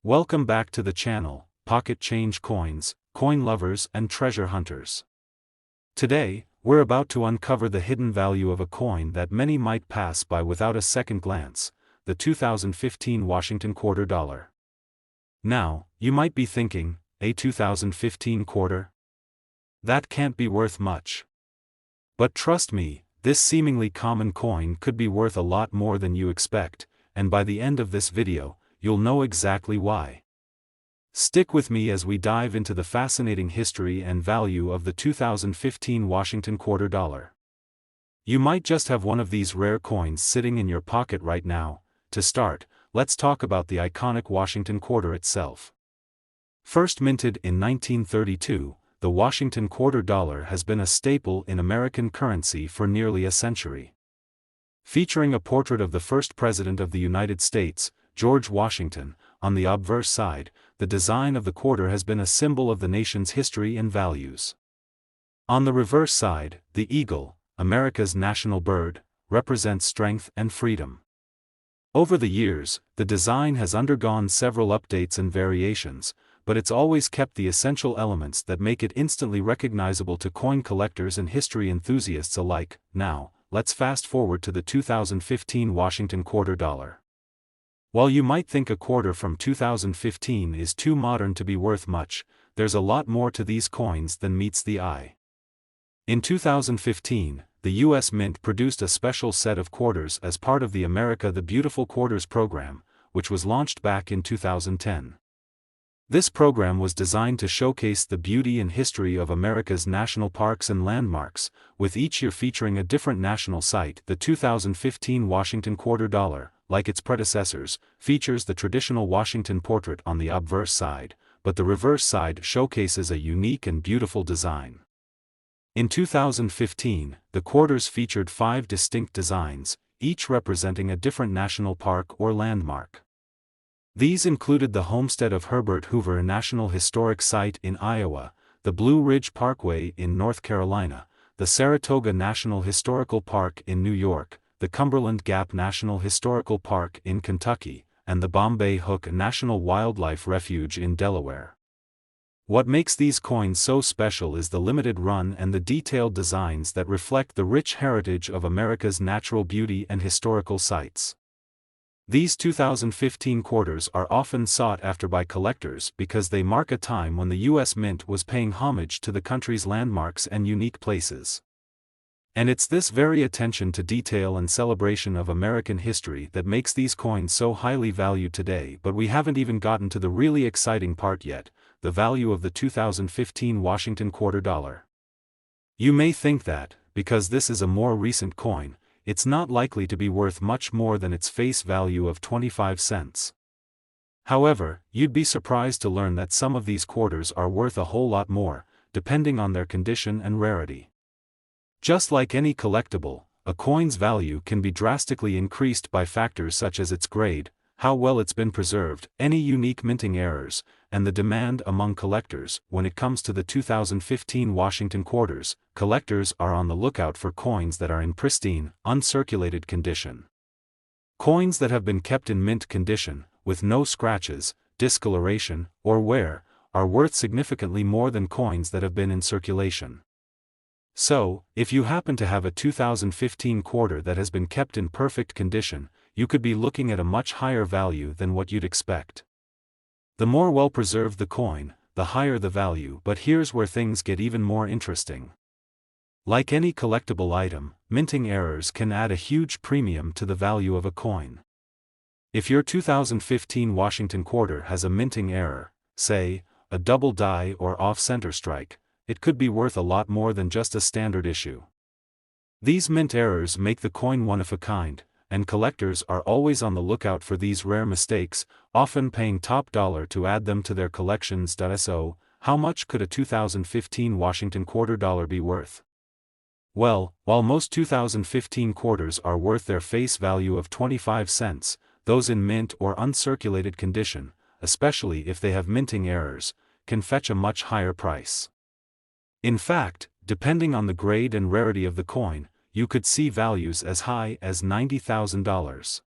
Welcome back to the channel, Pocket Change Coins, coin lovers and treasure hunters. Today, we're about to uncover the hidden value of a coin that many might pass by without a second glance, the 2015 Washington Quarter Dollar. Now, you might be thinking, a 2015 quarter? That can't be worth much. But trust me, this seemingly common coin could be worth a lot more than you expect, and by the end of this video, you'll know exactly why. Stick with me as we dive into the fascinating history and value of the 2015 Washington Quarter Dollar. You might just have one of these rare coins sitting in your pocket right now. To start, let's talk about the iconic Washington Quarter itself. First minted in 1932, the Washington Quarter Dollar has been a staple in American currency for nearly a century. Featuring a portrait of the first President of the United States, George Washington, on the obverse side, the design of the quarter has been a symbol of the nation's history and values. On the reverse side, the eagle, America's national bird, represents strength and freedom. Over the years, the design has undergone several updates and variations, but it's always kept the essential elements that make it instantly recognizable to coin collectors and history enthusiasts alike. Now, let's fast forward to the 2015 Washington Quarter Dollar. While you might think a quarter from 2015 is too modern to be worth much, there's a lot more to these coins than meets the eye. In 2015, the U.S. Mint produced a special set of quarters as part of the America the Beautiful Quarters program, which was launched back in 2010. This program was designed to showcase the beauty and history of America's national parks and landmarks, with each year featuring a different national site. The 2015 Washington Quarter Dollar, like its predecessors, features the traditional Washington portrait on the obverse side, but the reverse side showcases a unique and beautiful design. In 2015, the quarters featured 5 distinct designs, each representing a different national park or landmark. These included the homestead of Herbert Hoover National Historic Site in Iowa, the Blue Ridge Parkway in North Carolina, the Saratoga National Historical Park in New York, the Cumberland Gap National Historical Park in Kentucky, and the Bombay Hook National Wildlife Refuge in Delaware. What makes these coins so special is the limited run and the detailed designs that reflect the rich heritage of America's natural beauty and historical sites. These 2015 quarters are often sought after by collectors because they mark a time when the U.S. Mint was paying homage to the country's landmarks and unique places. And it's this very attention to detail and celebration of American history that makes these coins so highly valued today. But we haven't even gotten to the really exciting part yet, the value of the 2015 Washington Quarter Dollar. You may think that, because this is a more recent coin, it's not likely to be worth much more than its face value of 25 cents. However, you'd be surprised to learn that some of these quarters are worth a whole lot more, depending on their condition and rarity. Just like any collectible, a coin's value can be drastically increased by factors such as its grade, how well it's been preserved, any unique minting errors, and the demand among collectors. When it comes to the 2015 Washington quarters, collectors are on the lookout for coins that are in pristine, uncirculated condition. Coins that have been kept in mint condition, with no scratches, discoloration, or wear, are worth significantly more than coins that have been in circulation. So, if you happen to have a 2015 quarter that has been kept in perfect condition, you could be looking at a much higher value than what you'd expect. The more well-preserved the coin, the higher the value. But here's where things get even more interesting. Like any collectible item, minting errors can add a huge premium to the value of a coin. If your 2015 Washington quarter has a minting error, say, a double die or off-center strike, it could be worth a lot more than just a standard issue. These mint errors make the coin one of a kind, and collectors are always on the lookout for these rare mistakes, often paying top dollar to add them to their collections. So, how much could a 2015 Washington Quarter Dollar be worth? Well, while most 2015 quarters are worth their face value of 25 cents, those in mint or uncirculated condition, especially if they have minting errors, can fetch a much higher price. In fact, depending on the grade and rarity of the coin, you could see values as high as $90,000.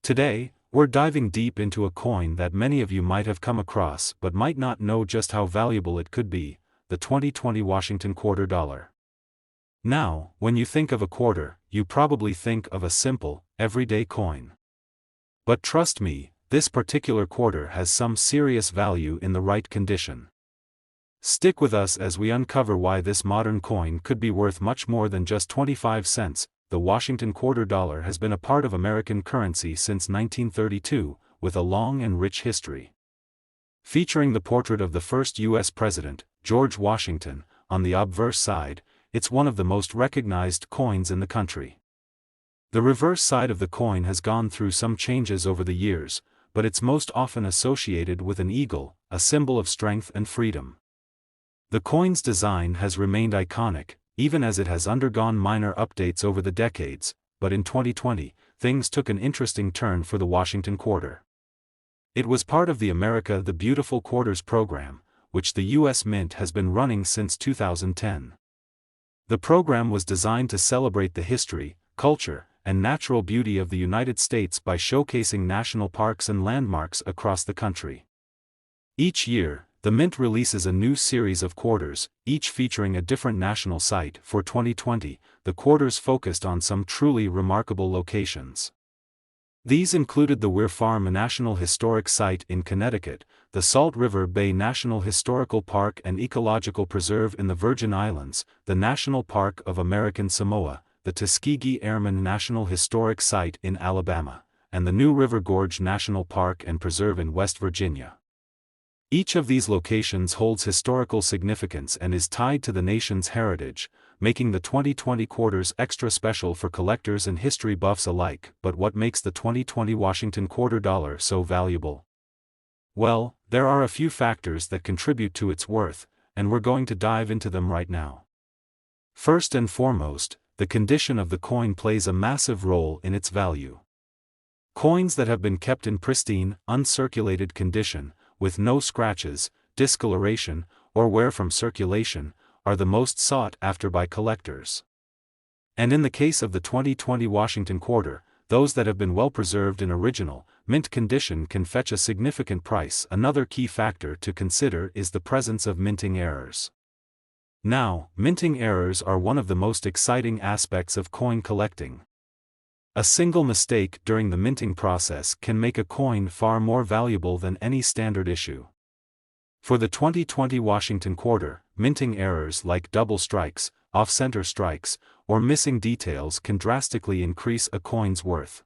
Today, we're diving deep into a coin that many of you might have come across but might not know just how valuable it could be, the 2020 Washington Quarter Dollar. Now, when you think of a quarter, you probably think of a simple, everyday coin. But trust me, this particular quarter has some serious value in the right condition. Stick with us as we uncover why this modern coin could be worth much more than just 25 cents. The Washington Quarter Dollar has been a part of American currency since 1932, with a long and rich history. Featuring the portrait of the first U.S. President, George Washington, on the obverse side, it's one of the most recognized coins in the country. The reverse side of the coin has gone through some changes over the years, but it's most often associated with an eagle, a symbol of strength and freedom. The coin's design has remained iconic, even as it has undergone minor updates over the decades, but in 2020, things took an interesting turn for the Washington Quarter. It was part of the America the Beautiful Quarters program, which the U.S. Mint has been running since 2010. The program was designed to celebrate the history, culture, and natural beauty of the United States by showcasing national parks and landmarks across the country. Each year, the Mint releases a new series of quarters, each featuring a different national site. For 2020, the quarters focused on some truly remarkable locations. These included the Weir Farm National Historic Site in Connecticut, the Salt River Bay National Historical Park and Ecological Preserve in the Virgin Islands, the National Park of American Samoa, the Tuskegee Airmen National Historic Site in Alabama, and the New River Gorge National Park and Preserve in West Virginia. Each of these locations holds historical significance and is tied to the nation's heritage, making the 2020 quarters extra special for collectors and history buffs alike. But what makes the 2020 Washington Quarter Dollar so valuable? Well, there are a few factors that contribute to its worth, and we're going to dive into them right now. First and foremost, the condition of the coin plays a massive role in its value. Coins that have been kept in pristine, uncirculated condition, with no scratches, discoloration, or wear from circulation, are the most sought after by collectors. And in the case of the 2020 Washington Quarter, those that have been well preserved in original, mint condition can fetch a significant price. Another key factor to consider is the presence of minting errors. Now, minting errors are one of the most exciting aspects of coin collecting. A single mistake during the minting process can make a coin far more valuable than any standard issue. For the 2020 Washington Quarter, minting errors like double strikes, off-center strikes, or missing details can drastically increase a coin's worth.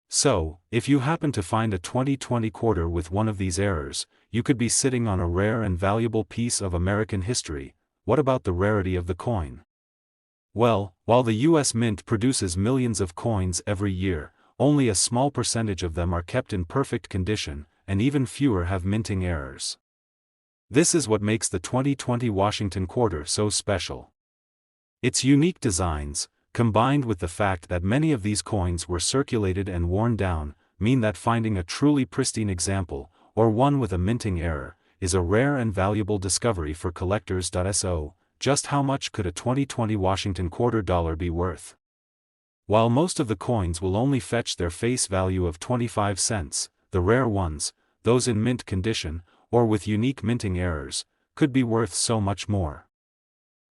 So, if you happen to find a 2020 quarter with one of these errors, you could be sitting on a rare and valuable piece of American history. What about the rarity of the coin? Well, while the U.S. Mint produces millions of coins every year, only a small percentage of them are kept in perfect condition, and even fewer have minting errors. This is what makes the 2020 Washington Quarter so special. Its unique designs, combined with the fact that many of these coins were circulated and worn down, mean that finding a truly pristine example, or one with a minting error, is a rare and valuable discovery for collectors. So, just how much could a 2020 Washington Quarter Dollar be worth? While most of the coins will only fetch their face value of 25 cents, the rare ones, those in mint condition, or with unique minting errors, could be worth so much more.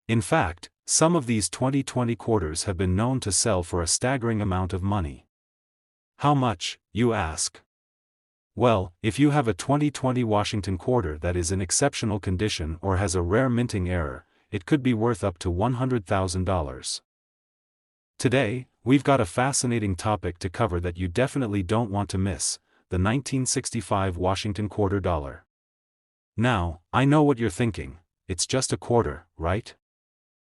In fact, some of these 2020 quarters have been known to sell for a staggering amount of money. How much, you ask? Well, if you have a 2020 Washington Quarter that is in exceptional condition or has a rare minting error, it could be worth up to $100,000. Today, we've got a fascinating topic to cover that you definitely don't want to miss: the 1965 Washington Quarter Dollar. Now, I know what you're thinking, it's just a quarter, right?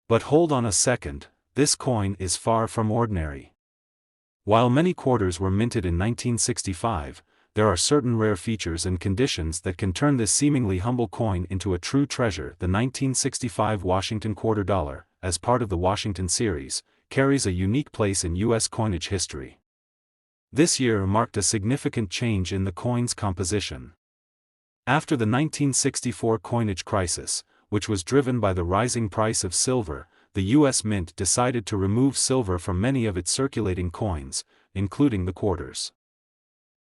But hold on a second, this coin is far from ordinary. While many quarters were minted in 1965, there are certain rare features and conditions that can turn this seemingly humble coin into a true treasure. The 1965 Washington Quarter Dollar, as part of the Washington series, carries a unique place in U.S. coinage history. This year marked a significant change in the coin's composition. After the 1964 coinage crisis, which was driven by the rising price of silver, the U.S. Mint decided to remove silver from many of its circulating coins, including the quarters.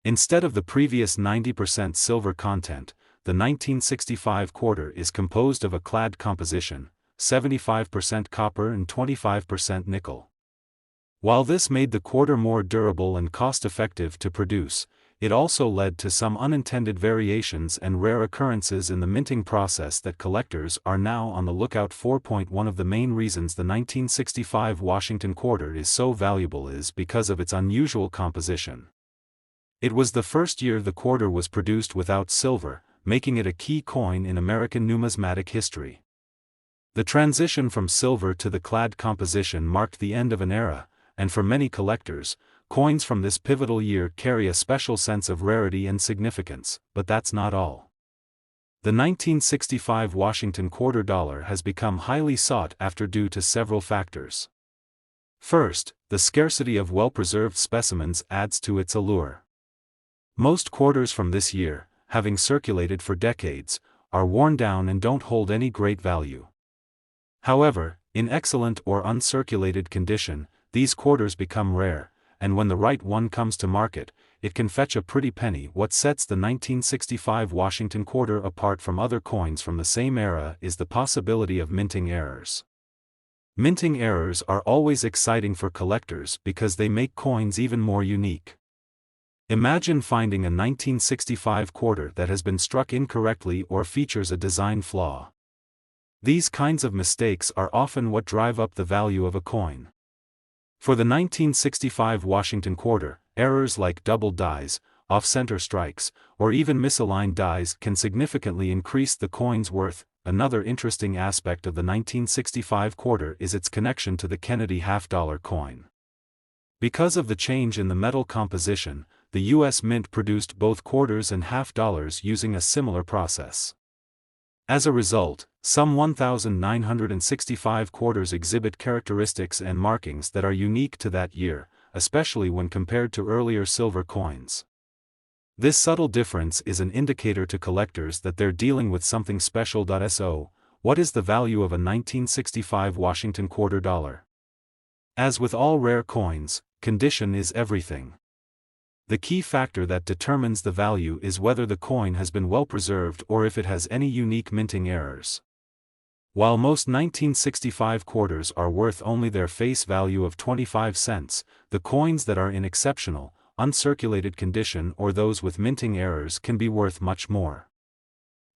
Instead of the previous 90% silver content, the 1965 quarter is composed of a clad composition, 75% copper and 25% nickel. While this made the quarter more durable and cost-effective to produce, it also led to some unintended variations and rare occurrences in the minting process that collectors are now on the lookout for. One of the main reasons the 1965 Washington quarter is so valuable is because of its unusual composition. It was the first year the quarter was produced without silver, making it a key coin in American numismatic history. The transition from silver to the clad composition marked the end of an era, and for many collectors, coins from this pivotal year carry a special sense of rarity and significance. But that's not all. The 1965 Washington quarter dollar has become highly sought after due to several factors. First, the scarcity of well-preserved specimens adds to its allure. Most quarters from this year, having circulated for decades, are worn down and don't hold any great value. However, in excellent or uncirculated condition, these quarters become rare, and when the right one comes to market, it can fetch a pretty penny. What sets the 1965 Washington quarter apart from other coins from the same era is the possibility of minting errors. Minting errors are always exciting for collectors because they make coins even more unique. Imagine finding a 1965 quarter that has been struck incorrectly or features a design flaw. These kinds of mistakes are often what drive up the value of a coin. For the 1965 Washington quarter, errors like double dies, off-center strikes, or even misaligned dies can significantly increase the coin's worth. Another interesting aspect of the 1965 quarter is its connection to the Kennedy half-dollar coin. Because of the change in the metal composition, the U.S. Mint produced both quarters and half-dollars using a similar process. As a result, some 1,965 quarters exhibit characteristics and markings that are unique to that year, especially when compared to earlier silver coins. This subtle difference is an indicator to collectors that they're dealing with something special. So, what is the value of a 1965 Washington quarter dollar? As with all rare coins, condition is everything. The key factor that determines the value is whether the coin has been well preserved or if it has any unique minting errors. While most 1965 quarters are worth only their face value of 25 cents, the coins that are in exceptional, uncirculated condition or those with minting errors can be worth much more.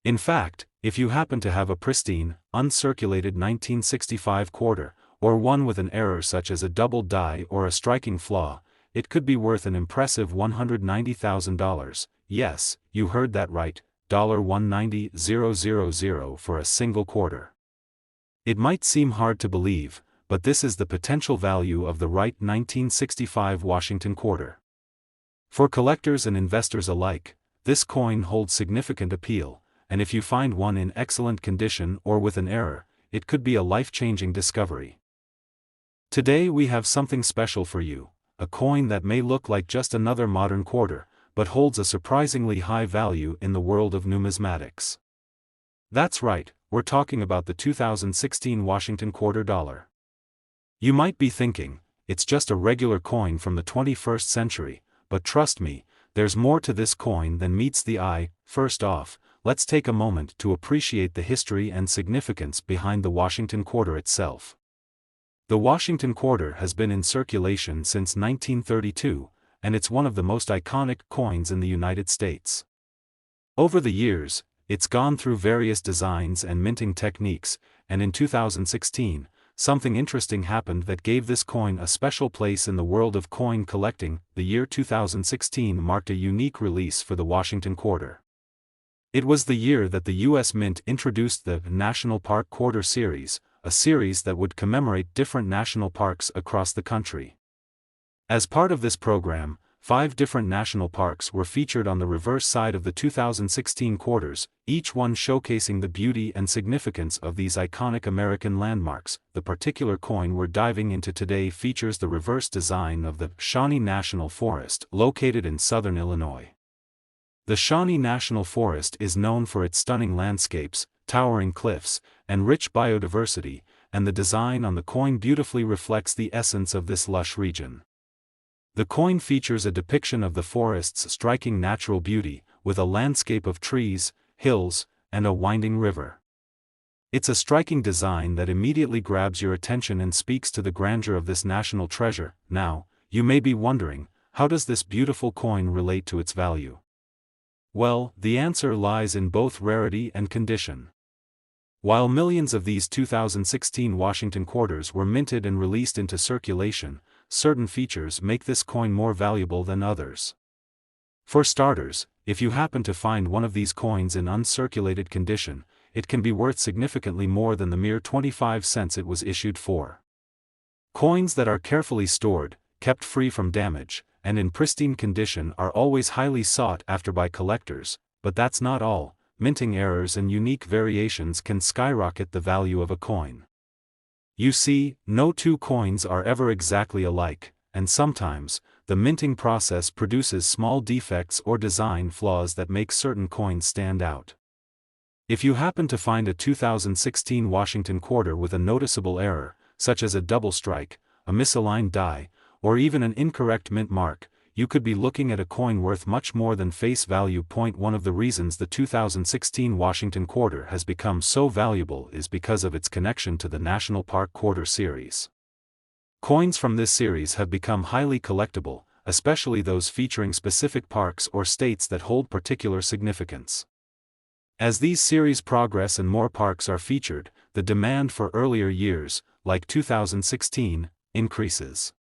In fact, if you happen to have a pristine, uncirculated 1965 quarter, or one with an error such as a double die or a striking flaw, it could be worth an impressive $190,000. Yes, you heard that right, $190,000 for a single quarter. It might seem hard to believe, but this is the potential value of the right 1965 Washington quarter. For collectors and investors alike, this coin holds significant appeal, and if you find one in excellent condition or with an error, it could be a life-changing discovery. Today we have something special for you. A coin that may look like just another modern quarter, but holds a surprisingly high value in the world of numismatics. That's right, we're talking about the 2016 Washington quarter dollar. You might be thinking, it's just a regular coin from the 21st century, but trust me, there's more to this coin than meets the eye. First off, let's take a moment to appreciate the history and significance behind the Washington quarter itself. The Washington quarter has been in circulation since 1932, and it's one of the most iconic coins in the United States. Over the years, it's gone through various designs and minting techniques, and in 2016, something interesting happened that gave this coin a special place in the world of coin collecting. The year 2016 marked a unique release for the Washington quarter. It was the year that the U.S. Mint introduced the National Park Quarter Series, a series that would commemorate different national parks across the country. As part of this program, 5 different national parks were featured on the reverse side of the 2016 quarters, each one showcasing the beauty and significance of these iconic American landmarks. The particular coin we're diving into today features the reverse design of the Shawnee National Forest, located in southern Illinois. The Shawnee National Forest is known for its stunning landscapes, towering cliffs, and rich biodiversity, and the design on the coin beautifully reflects the essence of this lush region. The coin features a depiction of the forest's striking natural beauty, with a landscape of trees, hills, and a winding river. It's a striking design that immediately grabs your attention and speaks to the grandeur of this national treasure. Now, you may be wondering, how does this beautiful coin relate to its value? Well, the answer lies in both rarity and condition. While millions of these 2016 Washington quarters were minted and released into circulation, certain features make this coin more valuable than others. For starters, if you happen to find one of these coins in uncirculated condition, it can be worth significantly more than the mere 25 cents it was issued for. Coins that are carefully stored, kept free from damage, and in pristine condition are always highly sought after by collectors, but that's not all. Minting errors and unique variations can skyrocket the value of a coin. You see, no two coins are ever exactly alike, and sometimes, the minting process produces small defects or design flaws that make certain coins stand out. If you happen to find a 2016 Washington quarter with a noticeable error, such as a double strike, a misaligned die, or even an incorrect mint mark, you could be looking at a coin worth much more than face value. One of the reasons the 2016 Washington quarter has become so valuable is because of its connection to the National Park Quarter series. Coins from this series have become highly collectible, especially those featuring specific parks or states that hold particular significance. As these series progress and more parks are featured, the demand for earlier years, like 2016, increases.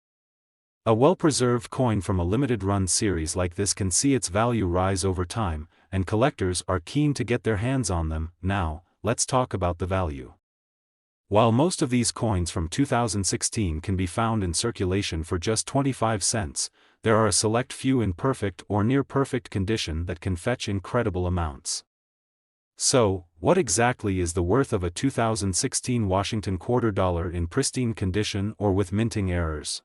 A well-preserved coin from a limited-run series like this can see its value rise over time, and collectors are keen to get their hands on them. Now, let's talk about the value. While most of these coins from 2016 can be found in circulation for just 25 cents, there are a select few in perfect or near-perfect condition that can fetch incredible amounts. So, what exactly is the worth of a 2016 Washington quarter dollar in pristine condition or with minting errors?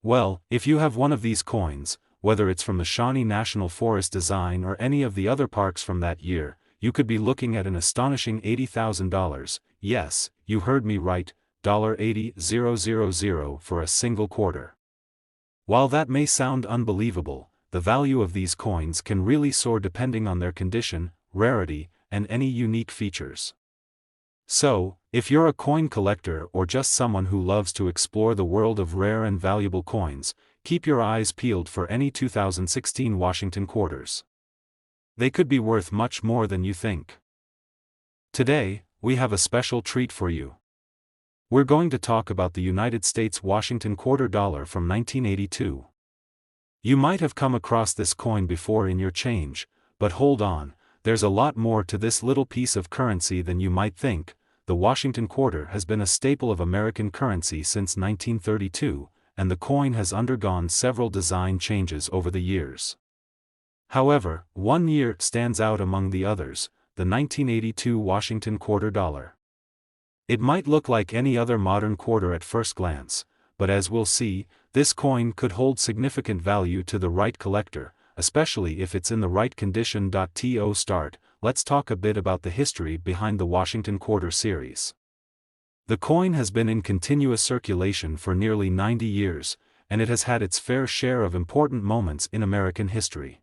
Well, if you have one of these coins, whether it's from the Shawnee National Forest design or any of the other parks from that year, you could be looking at an astonishing $80,000, yes, you heard me right, $80,000 for a single quarter. While that may sound unbelievable, the value of these coins can really soar depending on their condition, rarity, and any unique features. So, if you're a coin collector or just someone who loves to explore the world of rare and valuable coins, keep your eyes peeled for any 2016 Washington quarters. They could be worth much more than you think. Today, we have a special treat for you. We're going to talk about the United States Washington quarter dollar from 1982. You might have come across this coin before in your change, but hold on. There's a lot more to this little piece of currency than you might think. The Washington quarter has been a staple of American currency since 1932, and the coin has undergone several design changes over the years. However, one year stands out among the others, the 1982 Washington quarter dollar. It might look like any other modern quarter at first glance, but as we'll see, this coin could hold significant value to the right collector, especially if it's in the right condition. To start, let's talk a bit about the history behind the Washington quarter series. The coin has been in continuous circulation for nearly 90 years, and it has had its fair share of important moments in American history.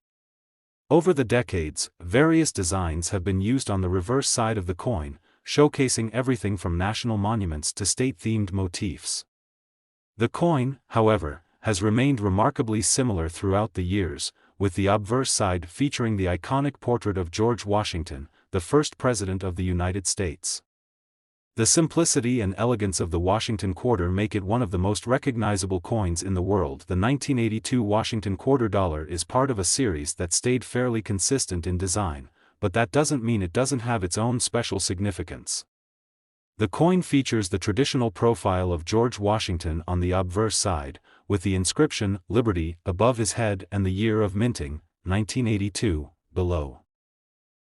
Over the decades, various designs have been used on the reverse side of the coin, showcasing everything from national monuments to state-themed motifs. The coin, however, has remained remarkably similar throughout the years, with the obverse side featuring the iconic portrait of George Washington, the first President of the United States. The simplicity and elegance of the Washington quarter make it one of the most recognizable coins in the world. The 1982 Washington quarter dollar is part of a series that stayed fairly consistent in design, but that doesn't mean it doesn't have its own special significance. The coin features the traditional profile of George Washington on the obverse side, with the inscription, Liberty, above his head and the year of minting, 1982, below.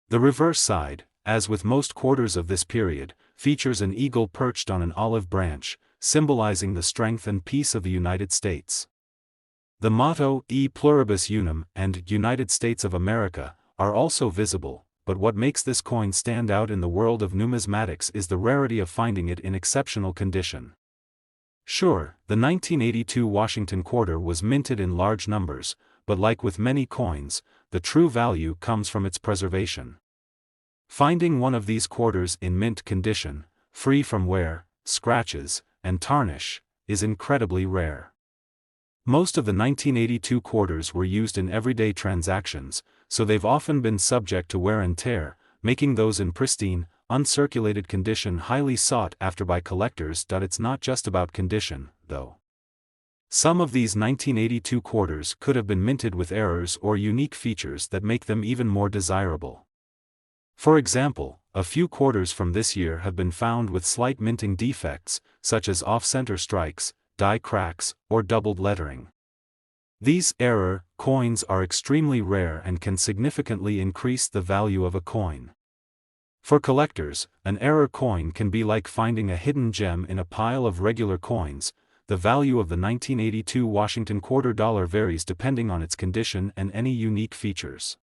The reverse side, as with most quarters of this period, features an eagle perched on an olive branch, symbolizing the strength and peace of the United States. The motto, E Pluribus Unum, and United States of America, are also visible, but what makes this coin stand out in the world of numismatics is the rarity of finding it in exceptional condition. Sure, the 1982 Washington quarter was minted in large numbers, but like with many coins, the true value comes from its preservation. Finding one of these quarters in mint condition, free from wear, scratches, and tarnish, is incredibly rare. Most of the 1982 quarters were used in everyday transactions, so they've often been subject to wear and tear, making those in pristine, uncirculated condition highly sought after by collectors. It's not just about condition, though. Some of these 1982 quarters could have been minted with errors or unique features that make them even more desirable. For example, a few quarters from this year have been found with slight minting defects, such as off-center strikes, die cracks, or doubled lettering. These error coins are extremely rare and can significantly increase the value of a coin. For collectors, an error coin can be like finding a hidden gem in a pile of regular coins. The value of the 1982 Washington quarter dollar varies depending on its condition and any unique features.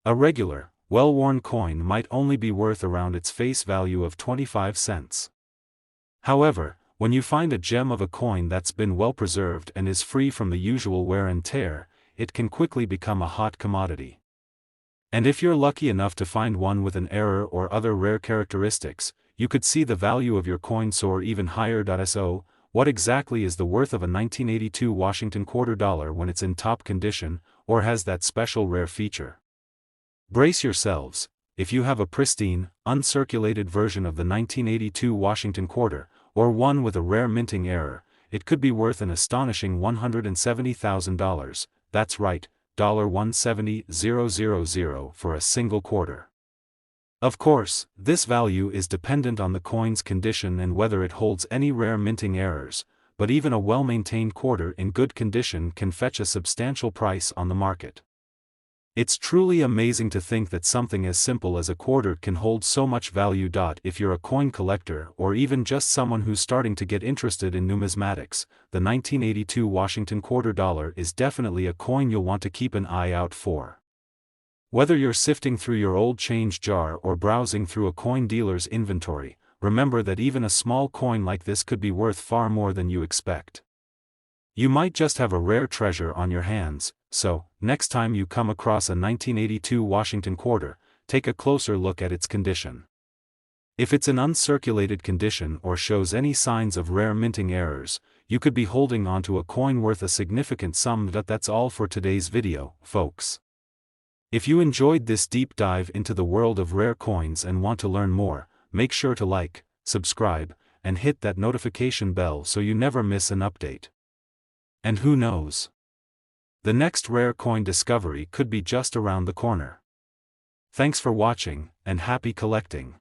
A regular, well-worn coin might only be worth around its face value of 25 cents. However, when you find a gem of a coin that's been well preserved and is free from the usual wear and tear, it can quickly become a hot commodity. And if you're lucky enough to find one with an error or other rare characteristics, you could see the value of your coin soar even higher. So, what exactly is the worth of a 1982 Washington quarter dollar when it's in top condition, or has that special rare feature? Brace yourselves. If you have a pristine, uncirculated version of the 1982 Washington quarter, or one with a rare minting error, it could be worth an astonishing $170,000, that's right, $170,000 for a single quarter. Of course, this value is dependent on the coin's condition and whether it holds any rare minting errors, but even a well-maintained quarter in good condition can fetch a substantial price on the market. It's truly amazing to think that something as simple as a quarter can hold so much value. If you're a coin collector or even just someone who's starting to get interested in numismatics, the 1982 Washington quarter dollar is definitely a coin you'll want to keep an eye out for. Whether you're sifting through your old change jar or browsing through a coin dealer's inventory, remember that even a small coin like this could be worth far more than you expect. You might just have a rare treasure on your hands, so, next time you come across a 1982 Washington quarter, take a closer look at its condition. If it's in uncirculated condition or shows any signs of rare minting errors, you could be holding onto a coin worth a significant sum. That's all for today's video, folks. If you enjoyed this deep dive into the world of rare coins and want to learn more, make sure to like, subscribe, and hit that notification bell so you never miss an update. And who knows? The next rare coin discovery could be just around the corner. Thanks for watching, and happy collecting.